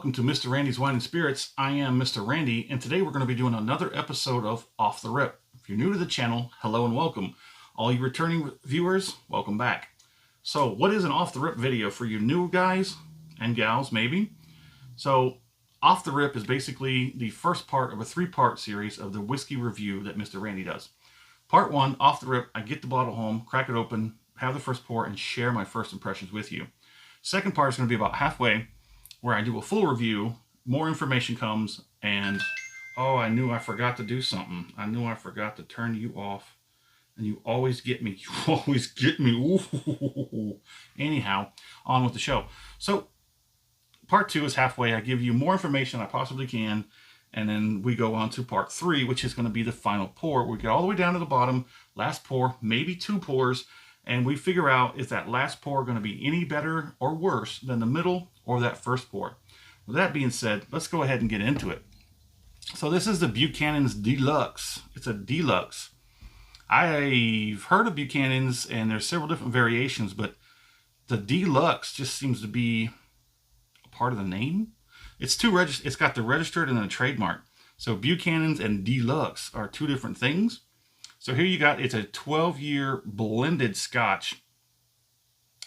welcome to Mr. Randy's Wine and Spirits. I am Mr. Randy, and today we're going to be doing another episode of Off the Rip. If you're new to the channel, hello and welcome. All you returning viewers, welcome back. So, what is an Off the Rip video for you new guys and gals, maybe? So, Off the Rip is basically the first part of a three-part series of the whiskey review that Mr. Randy does. Part one, Off the Rip, I get the bottle home, crack it open, have the first pour, and share my first impressions with you. Second part is going to be about halfway, where I do a full review, more information comes, and oh, I knew I forgot to do something. I knew I forgot to turn you off, and you always get me. You always get me. Ooh. Anyhow, on with the show. So, part two is halfway. I give you more information I possibly can, and then we go on to part three, which is going to be the final pour. We get all the way down to the bottom, last pour, maybe two pours, and we figure out, is that last pour going to be any better or worse than the middle or that first pour? With that being said, let's go ahead and get into it. So this is the Buchanan's Deluxe. It's a Deluxe. I've heard of Buchanan's, and there's several different variations, but the Deluxe just seems to be a part of the name. It's got the registered and then a trademark. So Buchanan's and Deluxe are two different things. So here you got, it's a 12-year blended Scotch.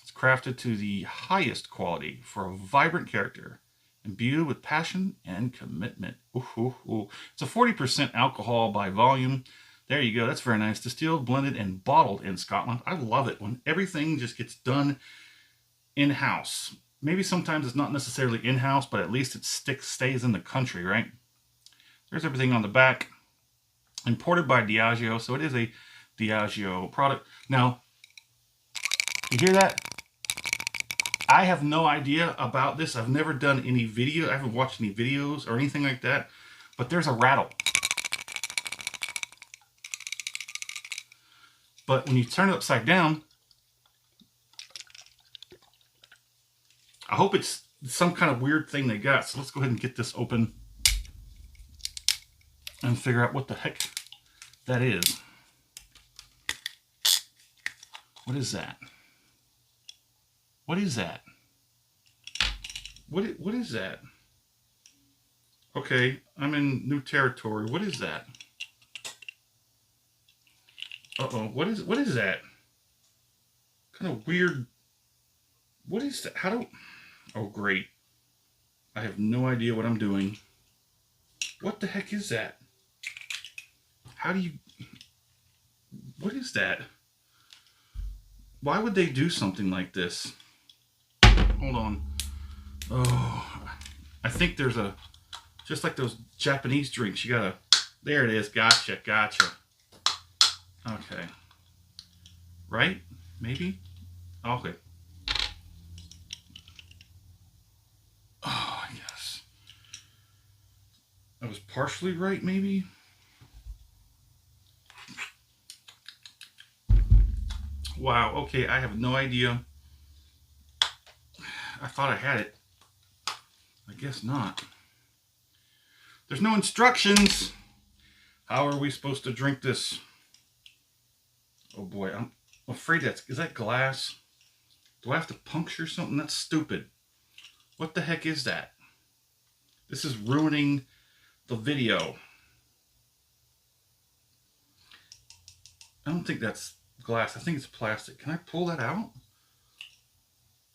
It's crafted to the highest quality for a vibrant character, imbued with passion and commitment. Ooh. It's a 40% alcohol by volume. There you go. That's very nice. Distilled, blended, and bottled in Scotland. I love it when everything just gets done in-house. Maybe sometimes it's not necessarily in-house, but at least it stays in the country, right? There's everything on the back. Imported by Diageo, so it is a Diageo product. Now, you hear that? I have no idea about this. I've never done any video. I haven't watched any videos or anything like that. But there's a rattle. But when you turn it upside down, I hope it's some kind of weird thing they got. So let's go ahead and get this open and figure out what the heck that is. What is that? What is that? What is that? Okay, I'm in new territory. What is that? Uh-oh, what is that? Kind of weird. What is that? Oh, great. I have no idea what I'm doing. What the heck is that? What is that? Why would they do something like this? Hold on. Oh, I think there's just like those Japanese drinks, there it is. Gotcha. Okay. Right? Maybe? Okay. Oh, yes. I was partially right, maybe? Wow, okay, I have no idea. I thought I had it. I guess not. There's no instructions. How are we supposed to drink this? Oh boy, I'm afraid is that glass? Do I have to puncture something? That's stupid. What the heck is that? This is ruining the video. I don't think that's glass. I think it's plastic. Can I pull that out?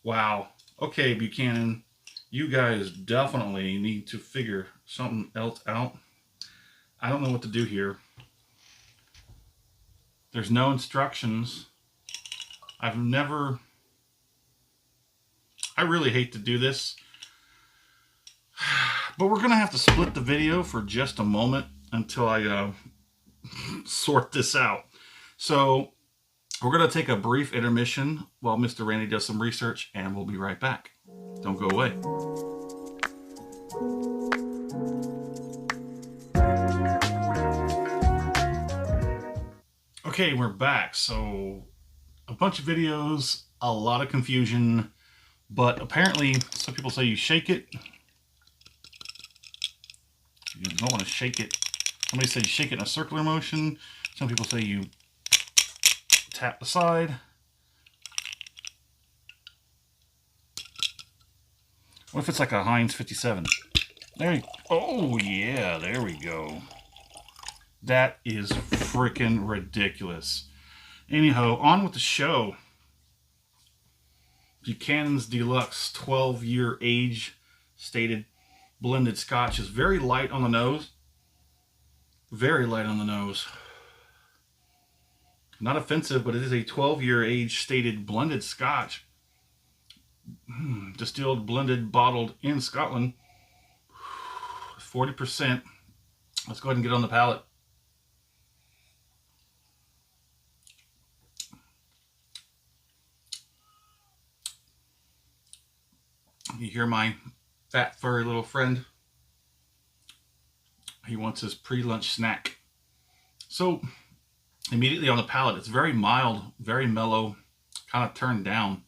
Wow. Okay, Buchanan, you guys definitely need to figure something else out. I don't know what to do here. There's no instructions. I really hate to do this, but we're gonna have to split the video for just a moment until I sort this out. So we're going to take a brief intermission while Mr. Randy does some research, and we'll be right back. Don't go away. Okay, we're back. So, a bunch of videos, a lot of confusion, but apparently some people say you shake it. You don't want to shake it. Somebody says you shake it in a circular motion. Some people say you tap the side. What if it's like a Heinz 57? There you, oh yeah, there we go. That is freaking ridiculous. Anyhow, on with the show. Buchanan's Deluxe 12-year age stated blended scotch is very light on the nose. Very light on the nose. Not offensive, but it is a 12-year age stated blended scotch. Distilled, blended, bottled in Scotland. 40%. Let's go ahead and get on the palate. You hear my fat, furry little friend? He wants his pre-lunch snack. So, immediately on the palate, it's very mild, very mellow, kind of turned down.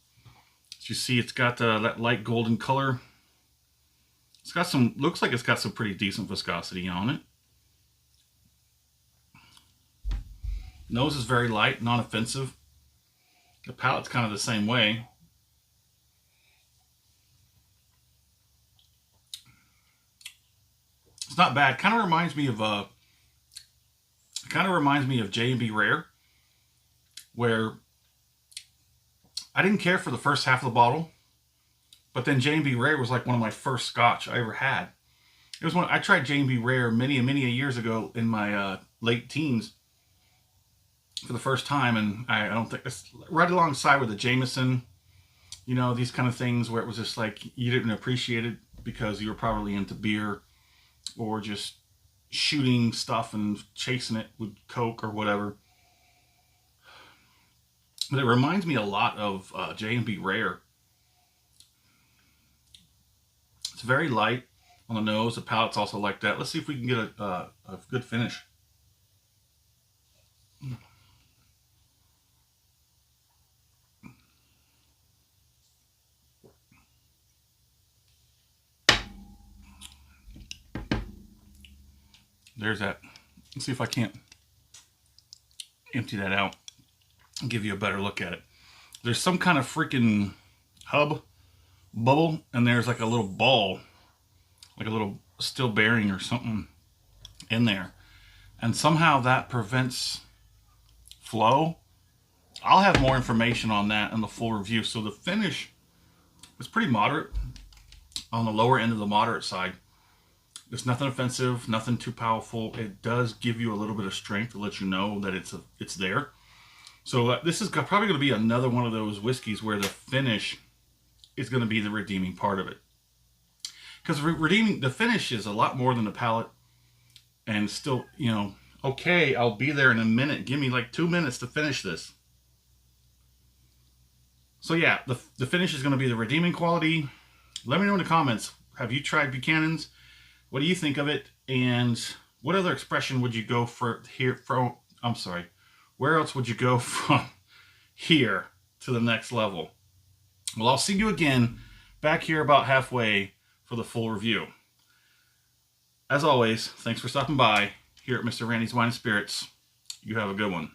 As you see, it's got that light golden color. It's got some, looks like it's got some pretty decent viscosity on it. Nose is very light, non-offensive. The palate's kind of the same way. It's not bad. Kind of reminds me of J&B Rare, where I didn't care for the first half of the bottle, but then J&B Rare was like one of my first scotch I ever had. It was when I tried J&B Rare many years ago in my late teens for the first time, and I don't think it's right alongside with the Jameson, you know, these kind of things where it was just like you didn't appreciate it because you were probably into beer or just shooting stuff and chasing it with Coke or whatever. But it reminds me a lot of J&B Rare. It's very light on the nose. The palate's also like that. Let's see if we can get a good finish. There's that. Let's see if I can't empty that out and give you a better look at it. There's some kind of freaking hub bubble, and there's like a little ball, like a little steel bearing or something in there. And somehow that prevents flow. I'll have more information on that in the full review. So the finish is pretty moderate, on the lower end of the moderate side. It's nothing offensive, nothing too powerful. It does give you a little bit of strength to let you know that it's there. So this is probably going to be another one of those whiskeys where the finish is going to be the redeeming part of it. Because the finish is a lot more than the palate. And still, you know, okay, I'll be there in a minute. Give me like 2 minutes to finish this. So yeah, the finish is going to be the redeeming quality. Let me know in the comments. Have you tried Buchanan's? What do you think of it? And what other expression would you go for here from? I'm sorry. Where else would you go from here to the next level? Well, I'll see you again back here about halfway for the full review. As always, thanks for stopping by here at Mr. Randy's Wine and Spirits. You have a good one.